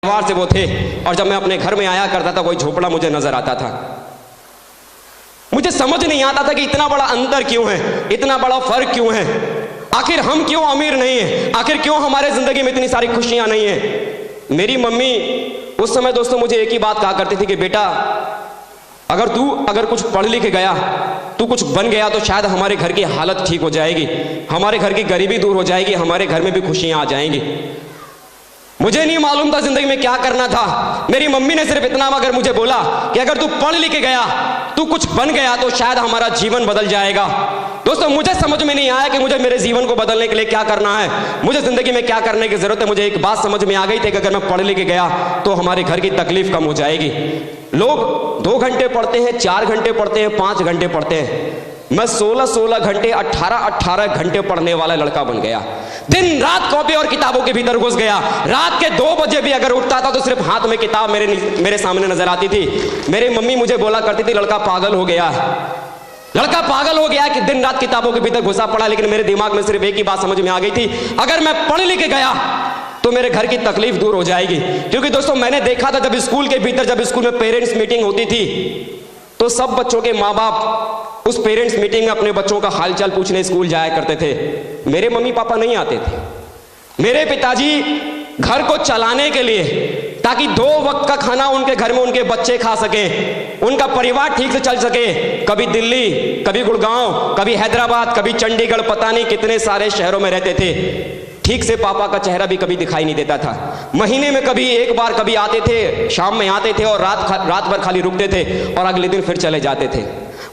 व्यवहार से वो थे, और जब मैं अपने घर में आया करता था कोई झोपड़ा मुझे नजर आता था। मुझे समझ नहीं आता था कि इतना बड़ा अंतर क्यों है, इतना बड़ा फर्क क्यों है, आखिर हम क्यों अमीर नहीं हैं, आखिर क्यों हमारे जिंदगी में इतनी सारी खुशियां नहीं हैं। मेरी मम्मी उस समय दोस्तों मुझे एक ही बात कहा करती थी कि बेटा अगर कुछ पढ़ लिख गया, तू कुछ बन गया तो शायद हमारे घर की हालत ठीक हो जाएगी, हमारे घर की गरीबी दूर हो जाएगी, हमारे घर में भी खुशियां आ जाएंगी। मुझे नहीं मालूम था जिंदगी में क्या करना था। मेरी मम्मी ने सिर्फ इतना अगर मुझे बोला कि अगर तू पढ़ लिख गया, तू कुछ बन गया तो शायद हमारा जीवन बदल जाएगा। दोस्तों मुझे समझ में नहीं आया कि मुझे मेरे जीवन को बदलने के लिए क्या करना है, मुझे जिंदगी में क्या करने की जरूरत है। मुझे एक बात समझ में आ गई थी कि अगर मैं पढ़ लिख गया तो हमारे घर की तकलीफ कम हो जाएगी। लोग 2 घंटे पढ़ते हैं, 4 घंटे पढ़ते हैं, 5 घंटे पढ़ते हैं। मैं 16 घंटे 18 घंटे पढ़ने वाला लड़का बन गया। दिन रात कॉपी और किताबों के भीतर घुस गया। रात के 2 बजे भी अगर उठता था तो सिर्फ हाथ में किताब मेरे सामने नजर आती थी। मेरी मम्मी मुझे बोला करती थी लड़का पागल हो गया है, लड़का पागल हो गया है कि दिन रात किताबों के भीतर घुसा पड़ा। लेकिन मेरे दिमाग में सिर्फ एक ही बात समझ में आ गई थी, अगर मैं पढ़ लिख गया तो मेरे घर की तकलीफ दूर हो जाएगी। क्योंकि दोस्तों मैंने देखा था जब स्कूल के भीतर, जब स्कूल में पेरेंट्स मीटिंग होती थी तो सब बच्चों के माँ बाप उस पेरेंट्स मीटिंग में अपने बच्चों का हालचाल पूछने स्कूल जाया करते थे। मेरे मम्मी पापा नहीं आते थे। मेरे पिताजी घर को चलाने के लिए, ताकि 2 वक्त का खाना उनके घर में उनके बच्चे खा सके, उनका परिवार ठीक से चल सके, कभी दिल्ली, कभी गुड़गांव, कभी हैदराबाद, कभी चंडीगढ़, पता नहीं कितने सारे शहरों में रहते थे। ठीक से पापा का चेहरा भी कभी दिखाई नहीं देता था। महीने में कभी एक बार कभी आते थे, शाम में आते थे और रात भर खाली रुकते थे और अगले दिन फिर चले जाते थे।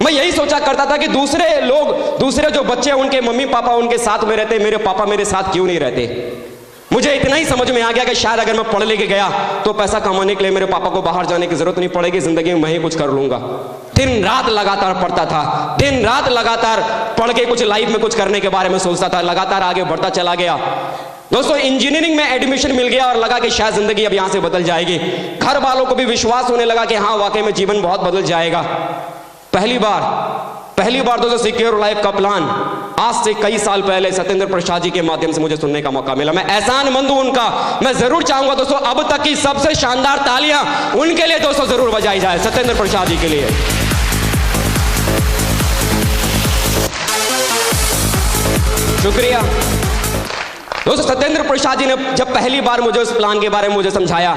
मैं यही सोचा करता था कि दूसरे जो बच्चे उनके मम्मी पापा उनके साथ में रहते, मेरे पापा मेरे साथ क्यों नहीं रहते। मुझे इतना ही समझ में आ गया कि शायद अगर मैं पढ़ लिख गया तो पैसा कमाने के लिए मेरे पापा को बाहर जाने की जरूरत नहीं पड़ेगी, जिंदगी में मैं ही कुछ कर लूंगा। दिन रात लगातार पढ़ता था, दिन रात लगातार पढ़ के कुछ लाइफ में कुछ करने के बारे में सोचता था, लगातार आगे बढ़ता चला गया। दोस्तों इंजीनियरिंग में एडमिशन मिल गया और लगा कि शायद जिंदगी अब यहां से बदल जाएगी। घर वालों को भी विश्वास होने लगा कि हाँ वाकई में जीवन बहुत बदल जाएगा। पहली बार दोस्तों सिक्योर लाइफ का प्लान आज से कई साल पहले सत्येंद्र प्रसाद जी के माध्यम से मुझे सुनने का मौका मिला। मैं एहसानमंद हूं उनका। मैं जरूर चाहूंगा दोस्तों अब तक की सबसे शानदार तालियां उनके लिए दोस्तों जरूर बजाई जाए, सत्येंद्र प्रसाद जी के लिए। शुक्रिया दोस्तों। सत्येंद्र प्रसाद जी ने जब पहली बार मुझे उस प्लान के बारे में मुझे समझाया,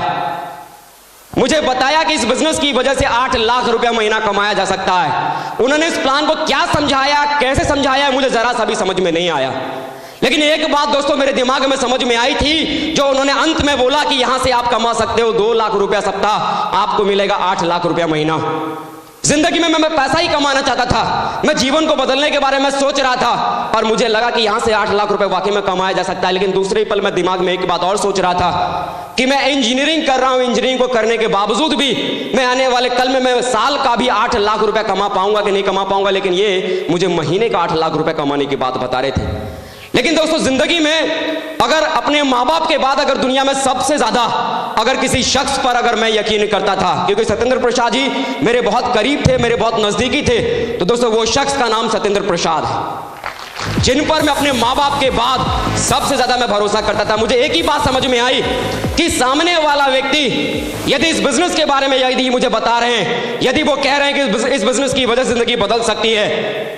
मुझे बताया कि इस बिजनेस की वजह से 8 लाख रुपया महीना कमाया जा सकता है। उन्होंने इस प्लान को क्या समझाया, कैसे समझाया, मुझे जरा सा भी समझ में नहीं आया। लेकिन एक बात दोस्तों मेरे दिमाग में समझ में आई थी, जो उन्होंने अंत में बोला कि यहां से आप कमा सकते हो 2 लाख रुपया सप्ताह, आपको मिलेगा 8 लाख रुपया महीना। जिंदगी में मैं पैसा ही कमाना चाहता था, मैं जीवन को बदलने के बारे में सोच रहा था और मुझे लगा कि यहां से 8 लाख रुपए वाकई में कमाया जा सकता है। लेकिन दूसरे पल मैं दिमाग में एक बात और सोच रहा था कि मैं इंजीनियरिंग कर रहा हूं, इंजीनियरिंग को करने के बावजूद भी मैं आने वाले कल में मैं साल का भी 8 लाख रुपए कमा पाऊंगा कि नहीं कमा पाऊंगा। लेकिन ये मुझे महीने का 8 लाख रुपए कमाने की बात बता रहे थे। लेकिन दोस्तों जिंदगी में अगर अपने माँ बाप के बाद अगर दुनिया में सबसे ज्यादा अगर किसी शख्स पर अगर मैं यकीन करता था, क्योंकि सत्येंद्र प्रसाद जी मेरे बहुत करीब थे, मेरे बहुत नजदीकी थे, तो दोस्तों वो शख्स का नाम सत्येंद्र प्रसाद है, जिन पर मैं अपने माँ बाप के बाद सबसे ज्यादा मैं भरोसा करता था। मुझे एक ही बात समझ में आई कि सामने वाला व्यक्ति यदि इस बिजनेस के बारे में यदि मुझे बता रहे हैं, यदि वो कह रहे हैं कि इस बिजनेस की वजह से जिंदगी बदल सकती है,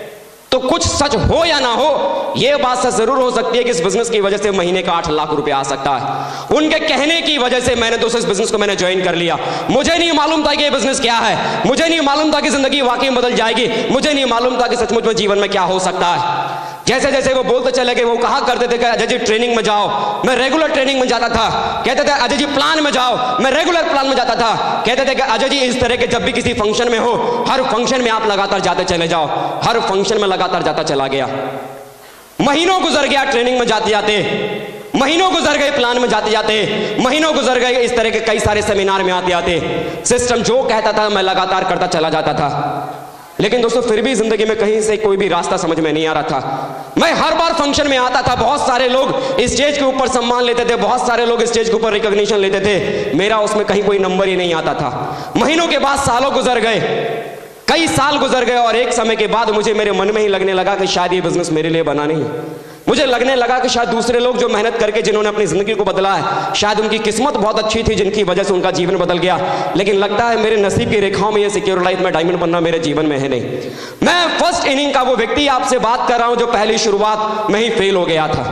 तो कुछ सच हो या ना हो, यह बात सच जरूर हो सकती है कि इस बिजनेस की वजह से महीने का 8 लाख रुपया आ सकता है। उनके कहने की वजह से मैंने दोस्तों इस बिजनेस को मैंने ज्वाइन कर लिया। मुझे नहीं मालूम था कि ये बिजनेस क्या है, मुझे नहीं मालूम था कि जिंदगी वाकई बदल जाएगी, मुझे नहीं मालूम था कि सचमुच में जीवन में क्या हो सकता है। जैसे जैसे वो बोलते चले गए, वो कहा करते थे कि अजय जी ट्रेनिंग में जाओ, मैं रेगुलर ट्रेनिंग में जाता था। कहते थे अजय जी प्लान में जाओ, मैं रेगुलर प्लान में जाता था। कहते थे कि अजय जी इस तरह के जब भी किसी फंक्शन में हो, हर फंक्शन में आप लगातार जाते चले जाओ। हर फंक्शन में लगातार जाता चला गया। महीनों गुजर गया ट्रेनिंग में जाते जाते, महीनों गुजर गए प्लान में जाते जाते, महीनों गुजर गए इस तरह के कई सारे सेमिनार में आते आते। सिस्टम जो कहता था मैं लगातार करता चला जाता था। लेकिन दोस्तों फिर भी जिंदगी में कहीं से कोई भी रास्ता समझ में नहीं आ रहा था। मैं हर बार फंक्शन में आता था, बहुत सारे लोग स्टेज के ऊपर सम्मान लेते थे, बहुत सारे लोग स्टेज के ऊपर रिकॉग्निशन लेते थे, मेरा उसमें कहीं कोई नंबर ही नहीं आता था। महीनों के बाद सालों गुजर गए, कई साल गुजर गए और एक समय के बाद मुझे मेरे मन में ही लगने लगा कि शायद ये बिजनेस मेरे लिए बना नहीं। मुझे लगने लगा कि शायद दूसरे लोग जो मेहनत करके जिन्होंने अपनी जिंदगी को बदला है, शायद उनकी किस्मत बहुत अच्छी थी जिनकी वजह से उनका जीवन बदल गया। लेकिन लगता है मेरे नसीब की रेखाओं में ये सिक्योर लाइफ में डायमंड बनना मेरे जीवन में है नहीं। मैं फर्स्ट इनिंग का वो व्यक्ति आपसे बात कर रहा हूं जो पहली शुरुआत में ही फेल हो गया था।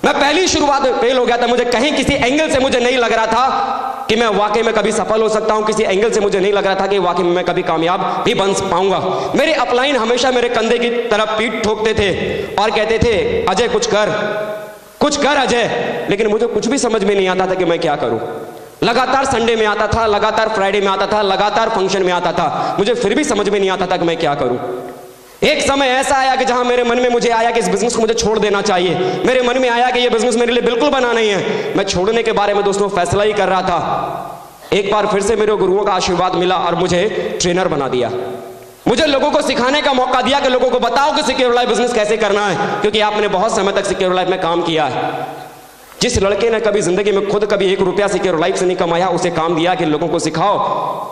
मैं पहली शुरुआत में फेल हो गया था। मुझे कहीं किसी एंगल से मुझे नहीं लग रहा था कि मैं वाकई में कभी सफल हो सकता हूं। किसी एंगल से मुझे नहीं लग रहा था कि वाकई में मैं कभी कामयाब भी बन पाऊंगा। मेरे अपलाइन हमेशा मेरे कंधे की तरफ पीठ ठोकते थे और कहते थे अजय कुछ कर अजय। लेकिन मुझे कुछ भी समझ में नहीं आता था कि मैं क्या करूं। लगातार संडे में आता था, लगातार फ्राइडे में आता था, लगातार फंक्शन में आता था, मुझे फिर भी समझ में नहीं आता था कि मैं क्या करूं। एक समय ऐसा आया कि जहां मेरे मन में मुझे आया कि इस बिजनेस को मुझे छोड़ देना चाहिए। मेरे मन में आया कि ये बिजनेस मेरे लिए बिल्कुल बना नहीं है। मैं छोड़ने के बारे में दोस्तों फैसला ही कर रहा था। एक बार फिर से मेरे गुरुओं का आशीर्वाद मिला और मुझे ट्रेनर बना दिया। मुझे लोगों को सिखाने का मौका दिया कि लोगों को बताओ कि सिक्योर लाइफ बिजनेस कैसे करना है, क्योंकि आपने बहुत समय तक सिक्योर लाइफ में काम किया है। जिस लड़के ने कभी जिंदगी में खुद कभी 1 रुपया सिक्योर लाइफ से नहीं कमाया, उसे काम दिया कि लोगों को सिखाओ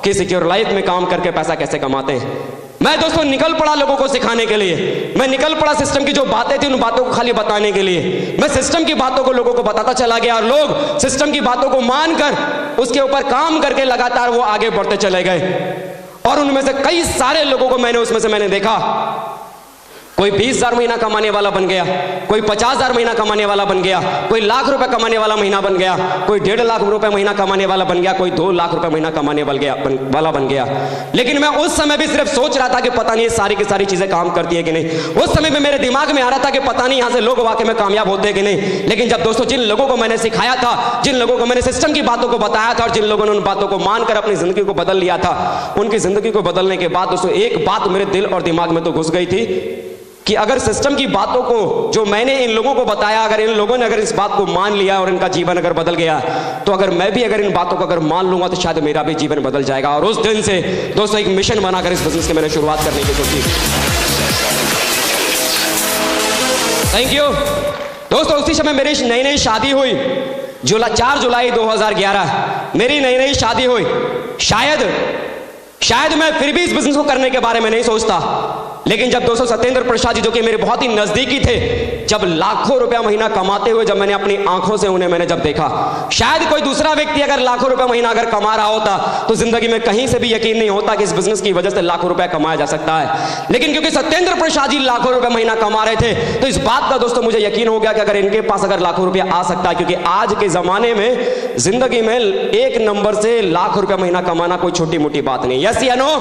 कि सिक्योर लाइफ में काम करके पैसा कैसे कमाते हैं। मैं दोस्तों निकल पड़ा लोगों को सिखाने के लिए। मैं निकल पड़ा सिस्टम की जो बातें थी उन बातों को खाली बताने के लिए। मैं सिस्टम की बातों को लोगों को बताता चला गया और लोग सिस्टम की बातों को मानकर उसके ऊपर काम करके लगातार वो आगे बढ़ते चले गए। और उनमें से कई सारे लोगों को मैंने देखा, कोई 20,000 महीना कमाने वाला बन गया, कोई 50,000 महीना कमाने वाला बन गया, कोई लाख रुपए कमाने वाला महीना बन गया, कोई 1.5 लाख रुपए महीना कमाने वाला बन गया, कोई 2 लाख रुपए महीना कमाने वाला बन गया। लेकिन मैं उस समय भी सिर्फ सोच रहा था कि पता नहीं ये सारी की सारी चीजें काम करती है कि नहीं। उस समय में मेरे दिमाग में आ रहा था कि पता नहीं यहां से लोग वाकई में कामयाब होते हैं कि नहीं। लेकिन जब दोस्तों जिन लोगों को मैंने सिखाया था, जिन लोगों को मैंने सिस्टम की बातों को बताया था और जिन लोगों ने उन बातों को मानकर अपनी जिंदगी को बदल लिया था, उनकी जिंदगी को बदलने के बाद दोस्तों एक बात मेरे दिल और दिमाग में तो घुस गई थी कि अगर सिस्टम की बातों को जो मैंने इन लोगों को बताया, अगर इन लोगों ने अगर इस बात को मान लिया और इनका जीवन अगर बदल गया, तो अगर मैं भी अगर इन बातों को अगर मान लूंगा तो शायद मेरा भी जीवन बदल जाएगा। और उस दिन से दोस्तों एक मिशन बनाकर इस बिजनेस की मैंने शुरुआत करने की सोची। थैंक यू दोस्तों। उसी समय मेरी नई शादी हुई, 4 जुलाई 2011 मेरी नई शादी हुई। शायद मैं फिर भी इस बिजनेस को करने के बारे में नहीं सोचता। लेकिन जब दोस्तों सत्येंद्र प्रसाद जी जो कि मेरे बहुत ही नजदीकी थे, जब लाखों रुपया महीना कमाते हुए जब मैंने अपनी आंखों से उन्हें मैंने जब देखा, शायद कोई दूसरा व्यक्ति अगर लाखों रुपया महीना अगर कमा रहा होता तो जिंदगी में कहीं से भी यकीन नहीं होता कि इस बिजनेस की वजह से लाखों रुपया कमाया जा सकता है। लेकिन क्योंकि सत्येंद्र प्रसाद जी लाखों रुपया महीना कमा रहे थे, तो इस बात का दोस्तों मुझे यकीन हो गया कि अगर इनके पास अगर लाखों रुपया आ सकता है, क्योंकि आज के जमाने में जिंदगी में 1 नंबर से लाख रुपया महीना कमाना कोई छोटी मोटी बात नहीं। यस या नो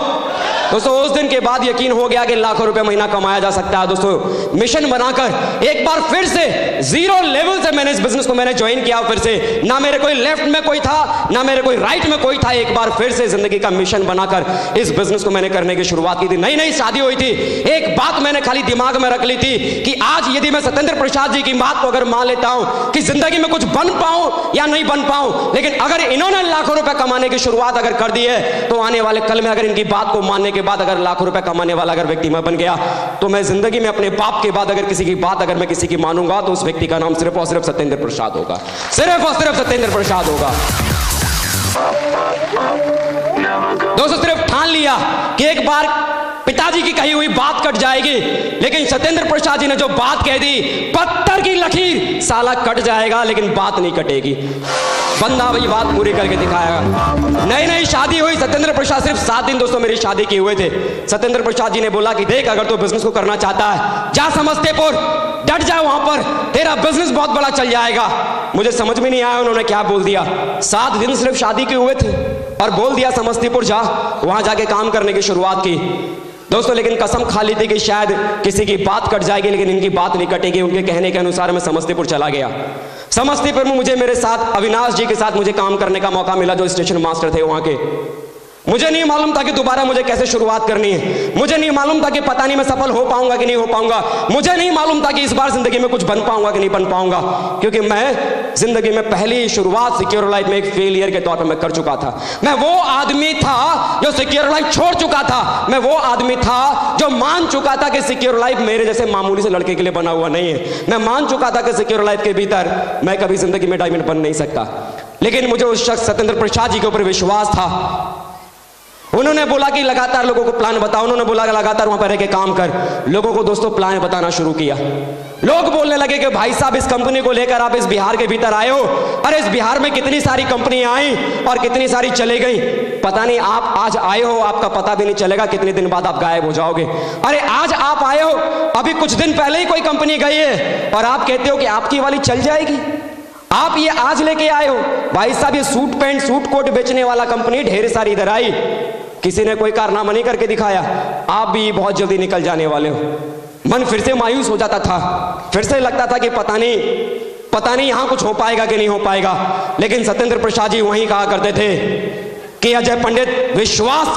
दोस्तों? उस दिन के बाद यकीन हो गया कि लाखों रुपया महीना कमाया जा सकता है। दोस्तों मिशन बनाकर एक बार फिर से 0 लेवल से मैंने इस बिजनेस को मैंने ज्वाइन किया। फिर से ना मेरे कोई लेफ्ट में कोई था, ना मेरे कोई राइट में कोई था। एक बार फिर से जिंदगी का मिशन बनाकर इस बिजनेस को मैंने करने की शुरुआत की थी। नई शादी हुई थी। एक बात मैंने खाली दिमाग में रख ली थी कि आज यदि मैं सत्येंद्र प्रसाद जी की बात को अगर मान लेता हूं कि जिंदगी में कुछ बन पाऊं या नहीं बन पाऊं, लेकिन अगर इन्होंने लाखों रुपए कमाने की शुरुआत अगर कर दी है, तो आने वाले कल में अगर इनकी बात को मानने के बाद अगर लाखों रुपए कमाने वाला अगर व्यक्ति मैं बन गया, तो मैं जिंदगी में अपने बाप के बाद अगर किसी की बात अगर मैं किसी की मानूंगा तो उस व्यक्ति का नाम सिर्फ और सिर्फ सत्येंद्र प्रसाद होगा। सिर्फ और सिर्फ सत्येंद्र प्रसाद होगा। दोस्तों सिर्फ ठान लिया कि एक बार पिताजी की कही हुई बात कट जाएगी, लेकिन सत्येंद्र प्रसाद जी ने जो बात कह दी, पत्थर की लकीर साला कट जाएगा लेकिन बात नहीं कटेगी। बंदा वही बात पूरी करके दिखाएगा। नई शादी हुई। सत्येंद्र प्रसाद सिर्फ 7 दिन दोस्तों मेरी शादी किए हुए थे। सत्येंद्र प्रसाद जी ने बोला कि देख, अगर तू बिजनेस को करना चाहता है, जा समस्तीपुर, डट जा, वहां पर तेरा बिजनेस बहुत बड़ा चल जाएगा। मुझे समझ में नहीं आया उन्होंने क्या बोल दिया। 7 दिन सिर्फ शादी के हुए थे और बोल दिया समस्तीपुर जा, वहां जाके काम करने की शुरुआत की। दोस्तों लेकिन कसम खा ली थी कि शायद किसी की बात कट जाएगी, लेकिन इनकी बात नहीं कटेगी। उनके कहने के अनुसार मैं समस्तीपुर चला गया। समस्तीपुर में मुझे मेरे साथ अविनाश जी के साथ मुझे काम करने का मौका मिला, जो स्टेशन मास्टर थे वहां के। मुझे नहीं मालूम था कि दोबारा मुझे कैसे शुरुआत करनी है। मुझे नहीं मालूम था कि पता नहीं मैं सफल हो पाऊंगा कि नहीं हो पाऊंगा। मुझे नहीं मालूम था कि इस बार जिंदगी में कुछ बन पाऊंगा कि नहीं बन पाऊंगा, क्योंकि मैं जिंदगी में पहली शुरुआत सिक्योर लाइफ में एक फेलियर के तौर पर मैं कर चुका था। मैं वो आदमी था जो सिक्योर लाइफ छोड़ चुका था। मैं वो आदमी था जो मान चुका था कि सिक्योर लाइफ मेरे जैसे मामूली से लड़के के लिए बना हुआ नहीं है। मैं मान चुका था कि सिक्योर लाइफ के भीतर मैं कभी जिंदगी में डायमंड बन नहीं सकता। लेकिन मुझे उस शख्स सत्येंद्र प्रसाद जी के ऊपर विश्वास था उन्होंने बोला कि लगातार लोगों को प्लान बताओ, उन्होंने बोला कि लगातार वहां पर रह के काम कर। लोगों को दोस्तों प्लान बताना शुरू किया। लोग बोलने लगे कि भाई साहब इस कंपनी को लेकर आप इस बिहार के भीतर आए हो, अरे इस बिहार में कितनी सारी कंपनियां आई और कितनी सारी चली गई, पता नहीं आप आज आए हो आपका पता भी नहीं चलेगा कितने दिन बाद आप गायब हो जाओगे। अरे आज आप आए हो, अभी कुछ दिन पहले ही कोई कंपनी गई है और आप कहते हो कि आपकी वाली चल जाएगी। आप ये आज लेके आए हो। भाई साहब ये सूट पैंट सूट कोट बेचने वाला कंपनी ढेर सारी इधर आई, किसी ने कोई कारनामा नहीं करके दिखाया, आप भी बहुत जल्दी निकल जाने वाले हो। मन फिर से मायूस हो जाता था, फिर से लगता था कि पता नहीं यहां कुछ हो पाएगा कि नहीं हो पाएगा। लेकिन सत्येंद्र प्रसाद जी वहीं कहा करते थे कि अजय पंडित विश्वास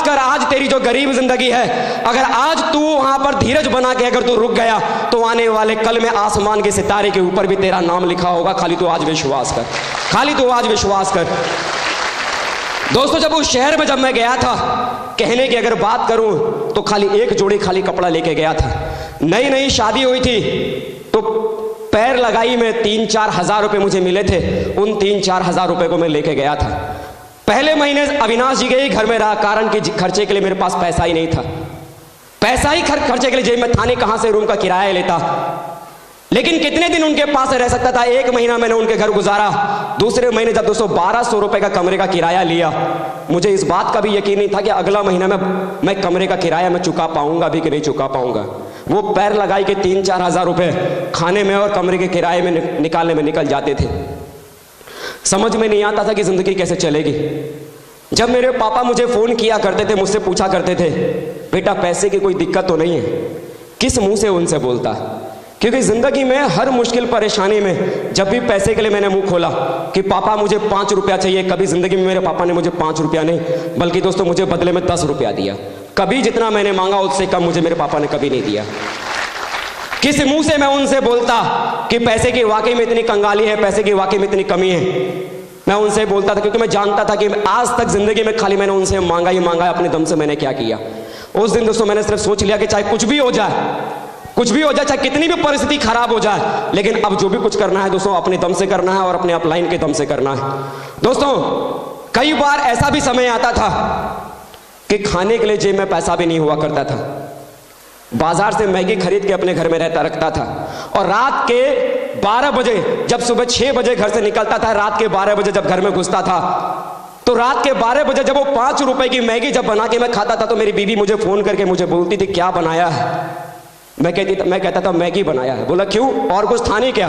कर, आज तेरी जो गरीब जिंदगी है, अगर आज तू वहां पर धीरज बना के अगर तू रुक गया तो आने वाले कल में आसमान के सितारे के ऊपर भी तेरा नाम लिखा होगा। खाली तू आज विश्वास कर। दोस्तों जब उस शहर में जब मैं गया था, कहने की अगर बात करूं तो खाली एक जोड़ी खाली कपड़ा लेके गया था। नई शादी हुई थी तो पैर लगाई में 3-4 हजार रुपए मुझे मिले थे। उन 3-4 हजार रुपए को मैं लेके गया था। पहले महीने अविनाश जी के ही घर में रहा, कारण कि खर्चे के लिए मेरे पास पैसा ही नहीं था। पैसा ही खर्चे के लिए जेब में था नहीं, कहां से रूम का किराया लेता। लेकिन कितने दिन उनके पास रह सकता था। 1 महीना मैंने उनके घर गुजारा। दूसरे महीने जब 1200 रुपए का कमरे का किराया लिया, मुझे इस बात का भी यकीन नहीं था कि अगला महीना में मैं कमरे का किराया मैं चुका पाऊंगा भी कि नहीं चुका पाऊंगा। वो पैर लगाई के 3-4 हजार रुपए खाने में और कमरे के किराए में निकालने में निकल जाते थे। समझ में नहीं आता था कि जिंदगी कैसे चलेगी। जब मेरे पापा मुझे फोन किया करते थे, मुझसे पूछा करते थे बेटा पैसे की कोई दिक्कत तो नहीं है, किस मुंह से उनसे बोलता। क्योंकि जिंदगी में हर मुश्किल परेशानी में जब भी पैसे के लिए मैंने मुंह खोला कि पापा मुझे 5 रुपया चाहिए, कभी जिंदगी में मेरे पापा ने मुझे 5 रुपया नहीं बल्कि दोस्तों मुझे बदले में 10 रुपया दिया। कभी जितना मैंने मांगा उससे कम मुझे मेरे पापा ने कभी नहीं दिया। किस मुंह से मैं उनसे बोलता कि पैसे की वाकई में इतनी कंगाली है, पैसे की वाकई में इतनी कमी है। मैं उनसे बोलता था क्योंकि मैं जानता था कि आज तक जिंदगी में खाली मैंने उनसे मांगा ही मांगा है, अपने दम से मैंने क्या किया। उस दिन दोस्तों मैंने सिर्फ सोच लिया कि चाहे कुछ भी हो जाए, चाहे कितनी भी परिस्थिति खराब हो जाए, लेकिन अब जो भी कुछ करना है दोस्तों अपने दम से करना है और अपने अपलाइन के दम से करना है। दोस्तों कई बार ऐसा भी समय आता था कि खाने के लिए जेब में पैसा भी नहीं हुआ करता था। बाजार से मैगी खरीद के अपने घर में रखता था और रात के 12 बजे जब सुबह 6 बजे घर से निकलता था, रात के 12 बजे जब घर में घुसता था तो रात के 12 बजे जब वो 5 रुपए की मैगी जब बना के मैं खाता था तो मेरी बीवी मुझे फोन करके मुझे बोलती थी क्या बनाया है। मैं कहता था मैगी बनाया है। बोला क्यों, और कुछ था नहीं क्या।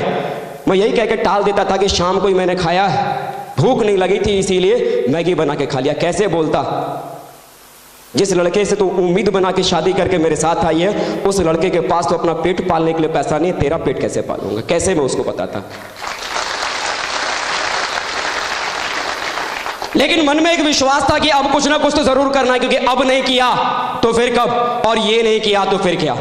मैं यही कह के टाल देता था कि शाम को ही मैंने खाया है, भूख नहीं लगी थी इसीलिए मैगी बना के खा लिया। कैसे बोलता, जिस लड़के से तू उम्मीद बना के शादी करके मेरे साथ आई है उस लड़के के पास तो अपना पेट पालने के लिए पैसा नहीं है, तेरा पेट कैसे पालूंगा, कैसे मैं उसको बताता। लेकिन मन में एक विश्वास था कि अब कुछ ना कुछ तो जरूर करना है, क्योंकि अब नहीं किया तो फिर कब, और ये नहीं किया तो फिर क्या।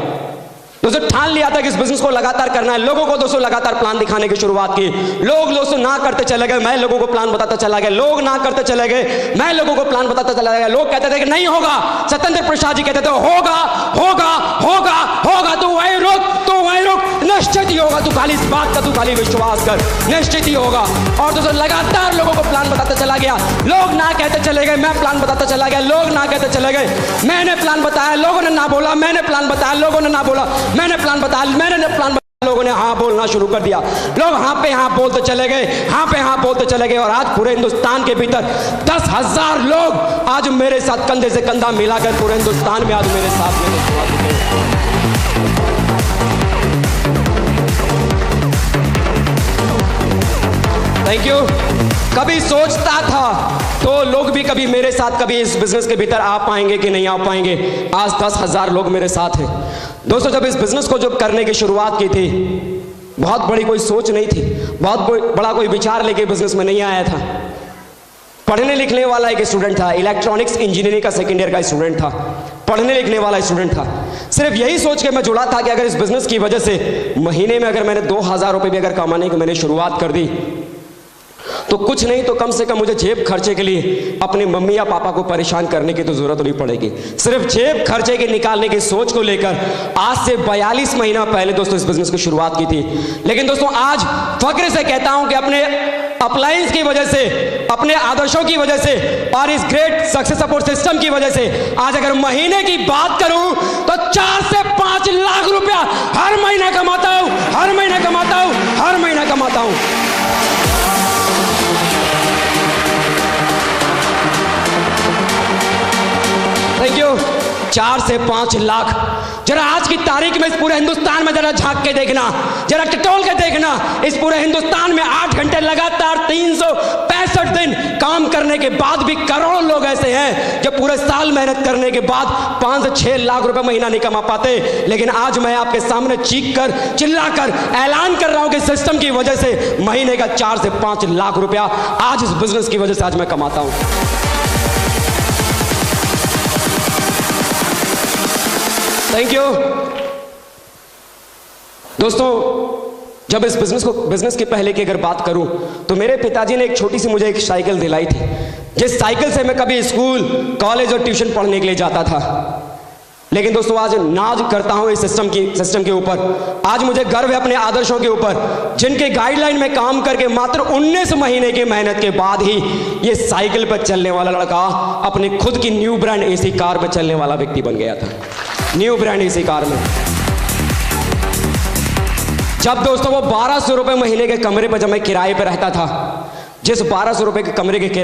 दोस्तों ठान लिया था कि इस बिजनेस को लगातार करना है। लोगों को दोस्तों लगातार प्लान दिखाने की शुरुआत की। लोग दोस्तों ना करते चले गए, मैं लोगों को प्लान बताता चला गया। लोग ना करते चले गए, मैं लोगों को प्लान बताता चला गया। लोग कहते थे कि नहीं होगा, सत्येंद्र प्रसाद जी कहते थे होगा होगा होगा होगा, तू वहीं रुक, निश्चित ही होगा। तू खाली इस बात का तू खाली विश्वास कर, निश्चित ही होगा। और दोस्तों लगातार लोगों को प्लान बताता चला गया। लोग ना कहते चले गए, मैं प्लान बताता चला गया। लोग ना कहते चले गए, मैंने प्लान बताया, लोगों ने ना बोला, मैंने प्लान बताया, लोगों ने ना बोला, मैंने प्लान बताया, लोगों ने हाँ बोलना शुरू कर दिया। लोग हाँ पे हाँ बोलते चले गए, हाँ पे हाँ बोलते चले गए। और आज पूरे हिंदुस्तान के भीतर 10,000 लोग आज मेरे साथ कंधे से कंधा मिलाकर पूरे हिंदुस्तान में आज मेरे साथ थैंक यू। कभी सोचता था तो लोग भी कभी मेरे साथ कभी इस बिजनेस के भीतर आ पाएंगे कि नहीं आ पाएंगे। आज 10,000 लोग मेरे साथ हैं। दोस्तों जब इस बिजनेस को जब करने की शुरुआत की थी, बहुत बड़ी कोई सोच नहीं थी, बहुत बड़ा कोई विचार लेके बिजनेस में नहीं आया था। पढ़ने लिखने वाला एक स्टूडेंट था, इलेक्ट्रॉनिक्स इंजीनियरिंग का 2nd ईयर का स्टूडेंट था, पढ़ने लिखने वाला स्टूडेंट था। सिर्फ यही सोच के मैं जुड़ा था कि अगर इस बिजनेस की वजह से महीने में अगर मैंने 2,000 रुपए भी अगर कमाने की मैंने शुरुआत कर दी तो कुछ नहीं तो कम से कम मुझे जेब खर्चे के लिए अपने मम्मी या पापा को परेशान करने की तो जरूरत नहीं पड़ेगी। सिर्फ जेब खर्चे के निकालने की सोच को लेकर आज से 42 महीना पहले दोस्तों इस बिजनेस की शुरुआत की थी। लेकिन दोस्तों आज फक्र से कहता हूं कि अपने अप्लायंस की वजह से, अपने आदर्शों की वजह से और इस ग्रेट सक्सेस सपोर्ट सिस्टम की वजह से आज अगर महीने की बात करूं तो 4 से 5 लाख रुपया हर महीना कमाता हूं, हर महीना कमाता हूं, हर महीना कमाता हूं। Thank you. 4 से 5 लाख। जरा आज की तारीख में इस पूरे हिंदुस्तान में जरा झांक के देखना, जरा टटोल के देखना, इस पूरे हिंदुस्तान में 8 घंटे लगातार 365 दिन काम करने के बाद भी करोड़ों लोग ऐसे हैं जो पूरे साल मेहनत करने के बाद 5 से 6 लाख रुपए महीना नहीं कमा पाते। लेकिन आज मैं आपके सामने चीख कर, चिल्ला कर ऐलान कर रहा हूं कि सिस्टम की वजह से महीने का 4 से 5 लाख रुपया आज इस बिजनेस की वजह से आज मैं कमाता हूं। Thank you. दोस्तों, जब इस बिजनेस के पहले की अगर बात करूं तो मेरे पिताजी ने एक छोटी सी मुझे एक साइकिल दिलाई थी, जिस साइकिल से मैं कभी स्कूल, कॉलेज और ट्यूशन पढ़ने के लिए जाता था। लेकिन दोस्तों, आज नाज करता हूं इस सिस्टम के ऊपर। आज मुझे गर्व है अपने आदर्शों के ऊपर, जिनके गाइडलाइन में काम करके मात्र 19 महीने की मेहनत के बाद ही ये साइकिल पर चलने वाला लड़का अपनी खुद की न्यू ब्रांड एसी कार पर चलने वाला व्यक्ति बन गया था। न्यू ब्रांड एसी कार में जब दोस्तों वो 1200 रुपए महीने के कमरे पर जब मैं किराए पर रहता था, जिस 1200 रुपए के कमरे के